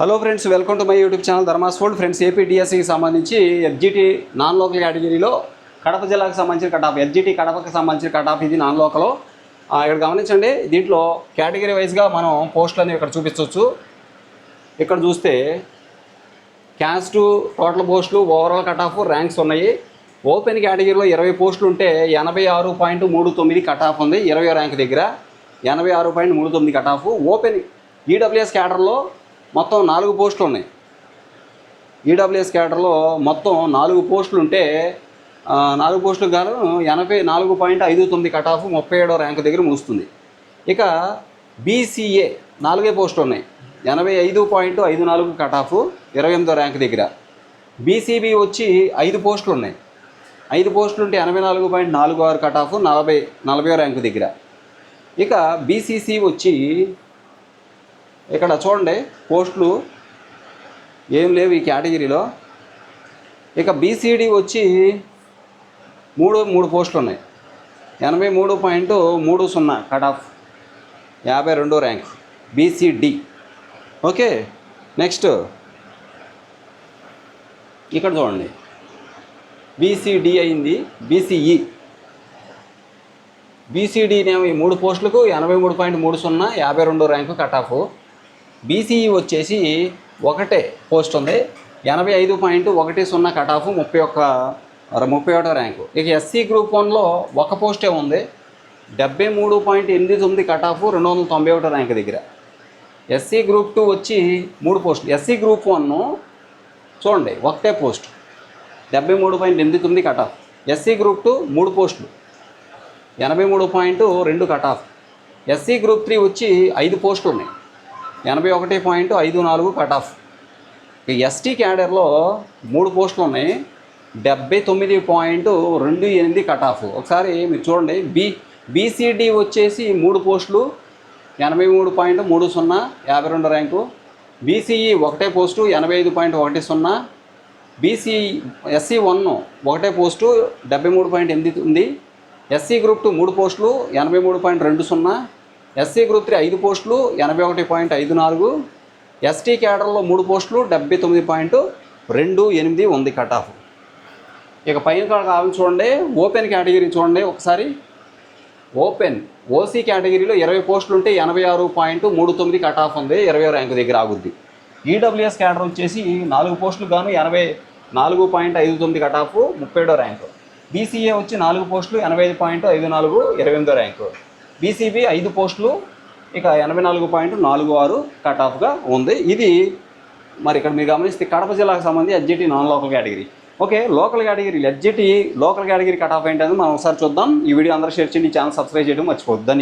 Hello friends, welcome to my YouTube channel Dharmas world. Friends, AP డిఎస్సికి సంబంధించి FGT non local కేటగిరీలో కడప జిల్లాకు సంబంధించిన కట్ ఆఫ్, ఎఫ్జిటి కడపకి సంబంధించిన కట్ ఆఫ్ ఇది నాన్ లోకల్. ఇక్కడ గమనించండి, దీంట్లో కేటగిరీ వైజ్గా మనం పోస్టులు అనేవి ఇక్కడ చూపించవచ్చు. ఇక్కడ చూస్తే క్యాస్ట్, టోటల్ పోస్టులు, ఓవరాల్ కట్ ఆఫ్, ర్యాంక్స్ ఉన్నాయి. ఓపెన్ కేటగిరీలో 20 పోస్టులు ఉంటే 86.39 కట్ ఆఫ్ ఉంది 20వ ర్యాంక్ దగ్గర. 86.39 కట్ ఆఫ్. ఓపెన్ ఈడబ్ల్యూఎస్ క్యాడర్లో మొత్తం 4 పోస్టులు ఉన్నాయి. ఈడబ్ల్యూఎస్ క్యాడర్లో మొత్తం 4 పోస్టులు ఉంటే 4 పోస్టులకు గాను 84.59 కట్ ఆఫ్ 37వ ర్యాంక్ దగ్గర ముగుస్తుంది. ఇక బీసీఏ 4 పోస్టులు ఉన్నాయి, 85.54 కట్ ఆఫ్ 28వ ర్యాంక్ దగ్గర. బీసీబీ వచ్చి 5 పోస్టులు ఉన్నాయి, 5 పోస్టులు ఉంటే 84.46 కట్ ఆఫ్ 40వ ర్యాంక్ దగ్గర. ఇక బీసీసీ వచ్చి ఇక్కడ చూడండి, పోస్టులు ఏం లేవు ఈ కేటగిరీలో. ఇక బీసీడీ వచ్చి 3 పోస్టులు ఉన్నాయి, 83.30 కట్ ఆఫ్ 52వ ర్యాంక్ బీసీడీ. ఓకే, నెక్స్ట్ ఇక్కడ చూడండి, బీసీడీ అయింది. బీసీఈ, బీసీడీనేమో ఈ 3 పోస్టులకు 83.30 52వ ర్యాంకు కట్ ఆఫ్. బీసీఈ వచ్చేసి ఒకటే పోస్ట్ ఉంది, 85.10 కట్ ఆఫ్ 31వ ర్యాంకు. ఇక ఎస్సీ గ్రూప్ 1లో ఒక పోస్టే ఉంది, 73.89 కట్ ఆఫ్ 291వ ర్యాంక్ దగ్గర. ఎస్సీ గ్రూప్ 2 వచ్చి 3 పోస్టులు. ఎస్సీ గ్రూప్ 1 చూడండి, ఒకటే post, 73.89 cut off. SC group 2 3 పోస్టులు, 83.2 కట్ ఆఫ్. ఎస్సీ గ్రూప్ 3 వచ్చి 5 పోస్టులు ఉన్నాయి, 81.54 కట్ ఆఫ్. ఎస్టీ క్యాడర్లో 3 పోస్టులు ఉన్నాయి, 79.28 కట్ ఆఫ్. ఒకసారి మీరు చూడండి, బీసీడీ వచ్చేసి 3 పోస్టులు, 83.30 52వ ర్యాంకు. బీసీఈ ఒకటే పోస్టు, 85.10. ఎస్సీ 1 ఒకటే పోస్టు, 73.89. ఎస్సీ గ్రూప్ 2 3 పోస్టులు, 83.20. ఎస్సీ గ్రూప్ 3 5 పోస్టులు, 81.54. ఎస్టీ క్యాడర్లో 3 పోస్టులు, 79.28 ఉంది కట్ ఆఫ్. ఇక పైన కావాలని చూడండి, ఓపెన్ కేటగిరీ చూడండి ఒకసారి. ఓపెన్ ఓసీ కేటగిరీలో 20 పోస్టులు ఉంటే 86.39 కట్ ఆఫ్ ఉంది 20వ ర్యాంకు దగ్గర ఆగుద్ది. ఈడబ్ల్యూఎస్ క్యాడర్ వచ్చేసి 4 పోస్టులు గాను 84.59 కట్ ఆఫ్ 37వ ర్యాంకు. బీసీఏ వచ్చి 4 పోస్టులు, 85.54 28వ ర్యాంకు. బీసీబీ 5 పోస్టులు, ఇక 84.46 కట్ ఆఫ్గా ఉంది. ఇది మరి ఇక్కడ మీరు గమనిస్తే కడప జిల్లాకు సంబంధించి ఎఫ్జిటి నాన్ లోకల్ కేటగిరీ. ఓకే, local category FGT local category cut off ఏంటనేది మనం ఒకసారి చూద్దాం. ఈ వీడియో అందరూ షేర్ చేయండి, ఛానల్ సబ్స్క్రైబ్ చేయడం మర్చిపోవద్దు.